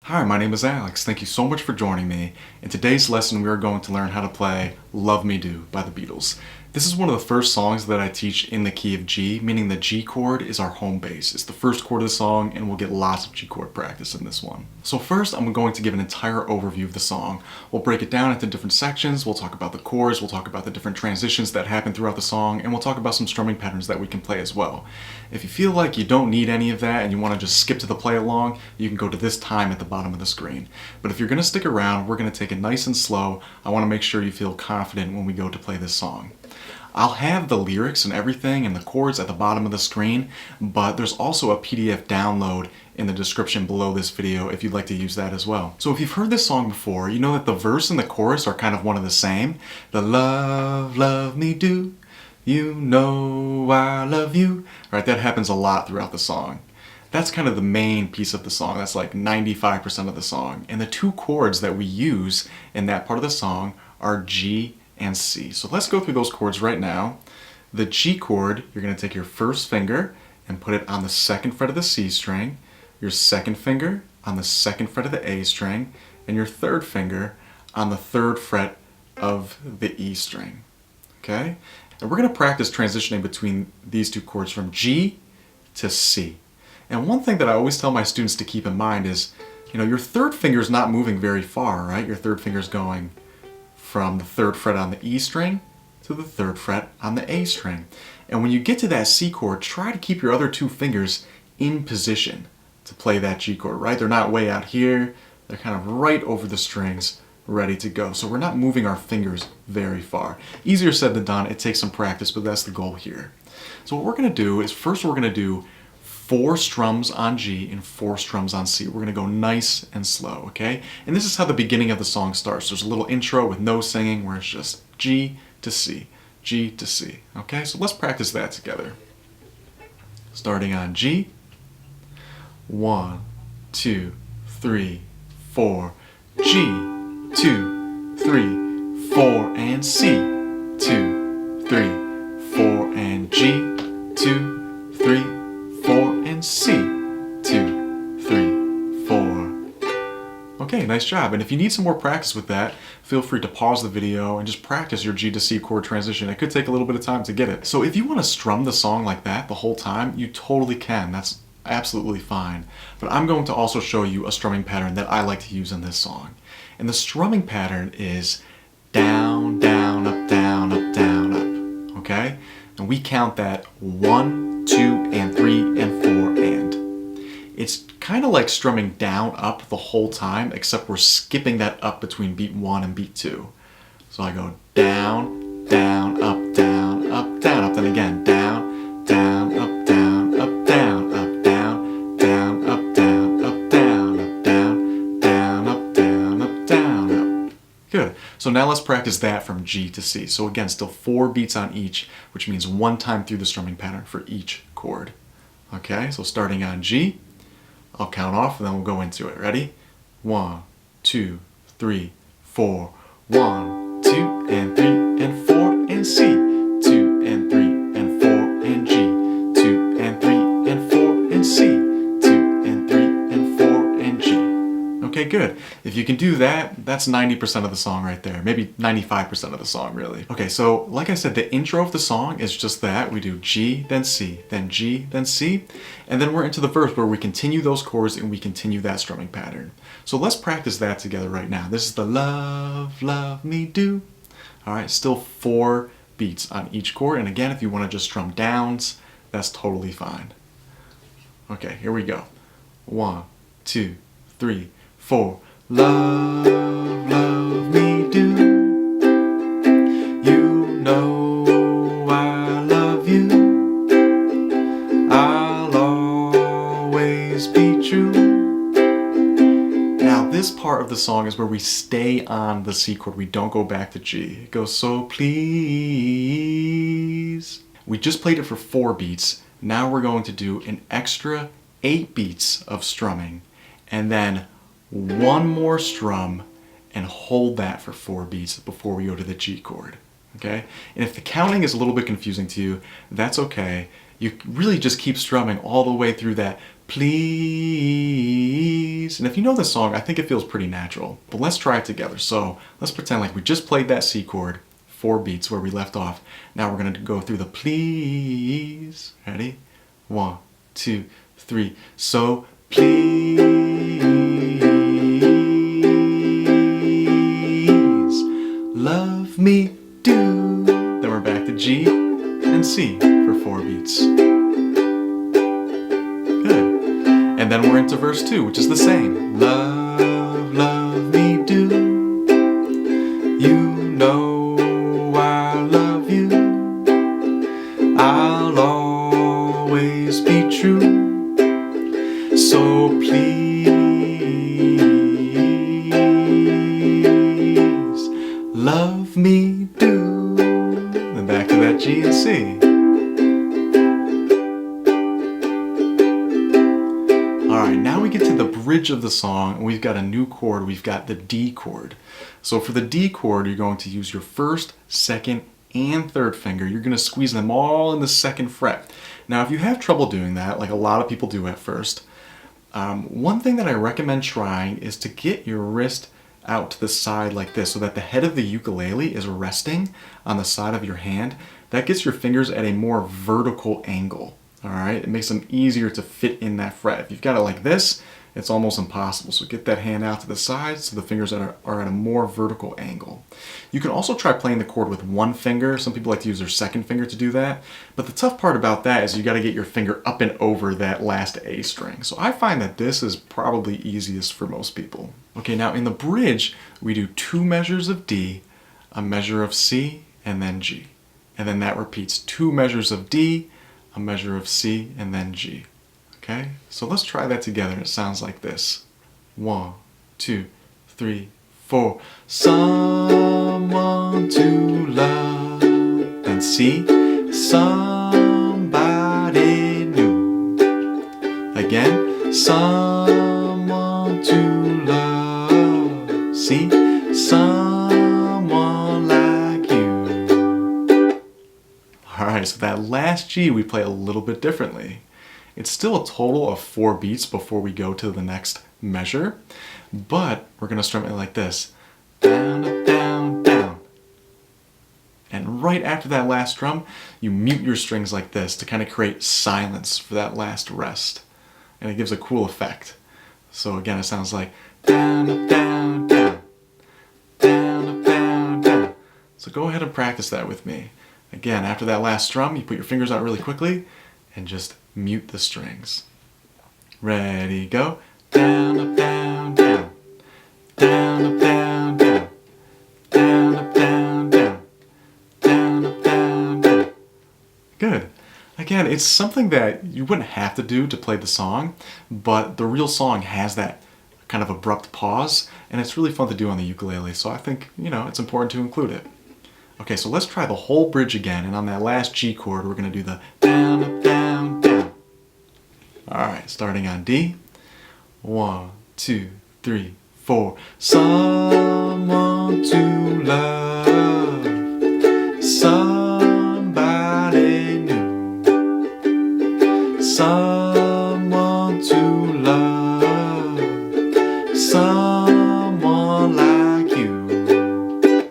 Hi, my name is Alex. Thank you so much for joining me. In today's lesson, we are going to learn how to play Love Me Do by the Beatles. This is one of the first songs that I teach in the key of G, meaning the G chord is our home base. It's the first chord of the song, and we'll get lots of G chord practice in this one. So first, I'm going to give an entire overview of the song. We'll break it down into different sections, we'll talk about the chords, we'll talk about the different transitions that happen throughout the song, and we'll talk about some strumming patterns that we can play as well. If you feel like you don't need any of that and you want to just skip to the play along, you can go to this time at the bottom of the screen. But if you're going to stick around, we're going to take it nice and slow. I want to make sure you feel confident when we go to play this song. I'll have the lyrics and everything and the chords at the bottom of the screen, but there's also a PDF download in the description below this video if you'd like to use that as well. So if you've heard this song before, you know that the verse and the chorus are kind of one of the same. The love me do, you know I love you. Right, that happens a lot throughout the song. That's kind of the main piece of the song. That's like 95% of the song. And the two chords that we use in that part of the song are G and C. So let's go through those chords right now. The G chord, you're going to take your first finger and put it on the second fret of the C string, your second finger on the second fret of the A string, and your third finger on the third fret of the E string. Okay? And we're going to practice transitioning between these two chords from G to C. And one thing that I always tell my students to keep in mind is, your third finger is not moving very far, right? Your third finger is going from the third fret on the E string to the third fret on the A string. And when you get to that C chord, try to keep your other two fingers in position to play that G chord, right? They're not way out here. They're kind of right over the strings, ready to go. So we're not moving our fingers very far. Easier said than done. It takes some practice, but that's the goal here. So what we're going to do is first we're going to do 4 strums on G and 4 strums on C. We're going to go nice and slow, okay? And this is how the beginning of the song starts. There's a little intro with no singing where it's just G to C, G to C, okay? So let's practice that together. Starting on G. 1, 2, 3, 4. G, 2, 3, 4, and C. 2, 3, 4, and G. 2, 3, 4, and C. 2, 3, 4. Okay, nice job. And if you need some more practice with that, feel free to pause the video and just practice your G to C chord transition. It could take a little bit of time to get it. So if you want to strum the song like that the whole time, you totally can. That's absolutely fine. But I'm going to also show you a strumming pattern that I like to use in this song. And the strumming pattern is down, down, up, down, up, down, up. Okay? And we count that 1, 2, and 3, and 4, and. It's kind of like strumming down, up the whole time, except we're skipping that up between beat 1 and beat 2. So I go down, down, up, down, up, down, up, then again, down, down, up, down, up, down, up, down, down, up, down, up, down, up, down, down, up, down, up, down, up. Good. So now let's practice that from G to C. So again, still 4 beats on each, which means 1 time through the strumming pattern for each chord. Okay, so starting on G, I'll count off and then we'll go into it. Ready? 1, 2, 3, 4. 1, 2, and 3, and 4, and C. 2, and 3, and 4, and G. 2, and 3, and 4, and C. 2, and 3, and 4, and G. Okay, good. If you can do that, that's 90% of the song right there. Maybe 95% of the song, really. Okay, so like I said, the intro of the song is just that. We do G, then C, then G, then C, and then we're into the verse where we continue those chords and we continue that strumming pattern. So let's practice that together right now. This is the love, love me do. All right, still 4 beats on each chord. And again, if you want to just strum downs, that's totally fine. Okay, here we go. 1, 2, 3, 4. Love, love me do. You know I love you. I'll always be true. Now this part of the song is where we stay on the C chord. We don't go back to G. It goes, so please. We just played it for 4 beats. Now we're going to do an extra 8 beats of strumming and then 1 more strum and hold that for 4 beats before we go to the G chord. Okay? And if the counting is a little bit confusing to you, that's okay. You really just keep strumming all the way through that please. And if you know this song, I think it feels pretty natural. But let's try it together. So let's pretend like we just played that C chord, 4 beats where we left off. Now we're going to go through the please. Ready? 1, 2, 3. So please love me do. Then we're back to G and C for 4 beats. Good. And then we're into verse 2, which is the same. Love, love me do. You know I love you. I'll always be true. So please love me do. Then back to that G and C. Alright, now we get to the bridge of the song, and we've got a new chord. We've got the D chord. So for the D chord, you're going to use your first, second, and third finger. You're going to squeeze them all in the second fret. Now, if you have trouble doing that, like a lot of people do at first, one thing that I recommend trying is to get your wrist out to the side like this so that the head of the ukulele is resting on the side of your hand. That gets your fingers at a more vertical angle. Alright, it makes them easier to fit in that fret. If you've got it like this, it's almost impossible. So get that hand out to the side so the fingers are at a more vertical angle. You can also try playing the chord with one finger. Some people like to use their second finger to do that. But the tough part about that is you got to get your finger up and over that last A string. So I find that this is probably easiest for most people. Okay, now in the bridge, we do 2 measures of D, a measure of C, and then G. And then that repeats 2 measures of D, a measure of C, and then G. Okay, so let's try that together. It sounds like this. 1, 2, 3, 4. Someone to love. Then C. Somebody new. Again. Someone to love. C. Someone like you. Alright, so that last G we play a little bit differently. It's still a total of 4 beats before we go to the next measure, but we're going to strum it like this. Down, up, down, down. And right after that last strum, you mute your strings like this to kind of create silence for that last rest. And it gives a cool effect. So again, it sounds like down, up, down, down. Down, up, down, down. So go ahead and practice that with me. Again, after that last strum, you put your fingers out really quickly and just mute the strings. Ready, go. Down, up, down, down. Down, up, down, down. Down, up, down, down. Down, up, down, down. Good. Again, it's something that you wouldn't have to do to play the song, but the real song has that kind of abrupt pause, and it's really fun to do on the ukulele, so I think, it's important to include it. Okay, so let's try the whole bridge again, and on that last G chord, we're going to do the down, up, down, down. Alright, starting on D. 1, 2, 3, 4. Someone to love. Somebody new. Someone to love. Someone like you.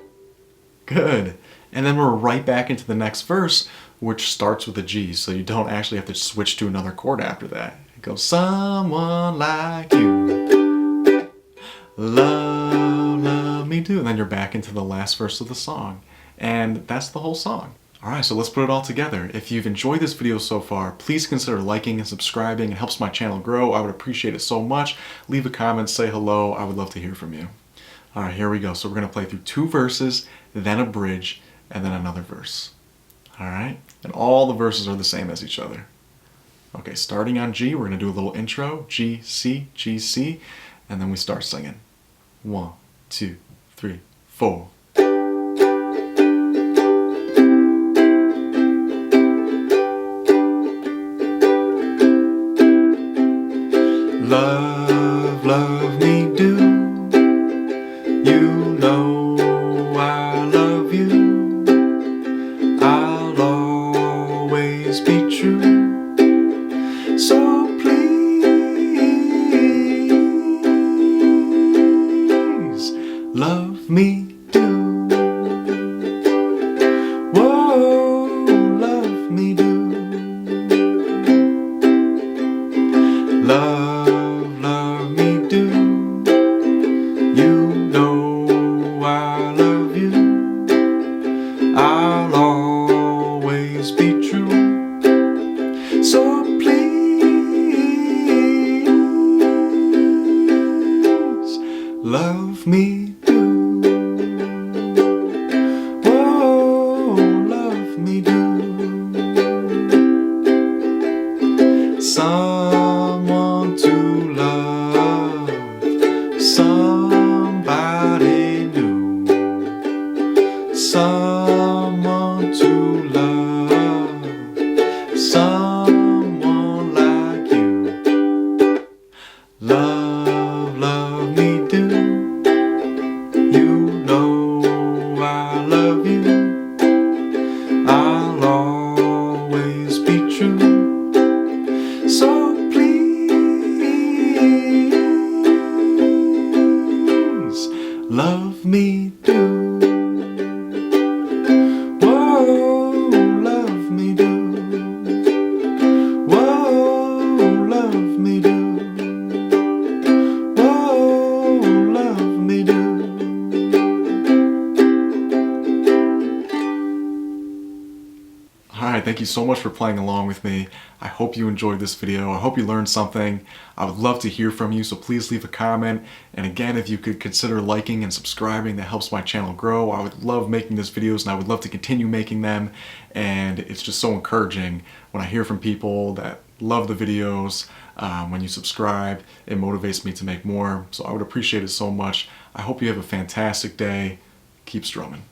Good. And then we're right back into the next verse, which starts with a G, so you don't actually have to switch to another chord after that. It goes, someone like you, love, love me do. And then you're back into the last verse of the song. And that's the whole song. Alright, so let's put it all together. If you've enjoyed this video so far, please consider liking and subscribing. It helps my channel grow. I would appreciate it so much. Leave a comment, say hello. I would love to hear from you. Alright, here we go. So we're going to play through 2 verses, then a bridge, and then another verse. Alright? And all the verses are the same as each other. Okay, starting on G, we're going to do a little intro. G, C, and then we start singing. 1, 2, 3, 4. Love, love me do. You know I love you. I'll always be true. So please love me do. Whoa, love me do. Love me do. You know I love you. I'll always be true. So please, love me do. Whoa, love me do. Someone to love, somebody new, someone to love, someone like you. Love me do. You know I love you. I'll always be true. So please, love me do. Whoa, love me do. Whoa, love me do. Whoa, love me do. Alright, thank you so much for playing along with me. I hope you enjoyed this video. I hope you learned something. I would love to hear from you, so please leave a comment. And again, if you could consider liking and subscribing, that helps my channel grow. I would love making these videos and I would love to continue making them. And it's just so encouraging when I hear from people that love the videos. When you subscribe, it motivates me to make more. So I would appreciate it so much. I hope you have a fantastic day. Keep strumming.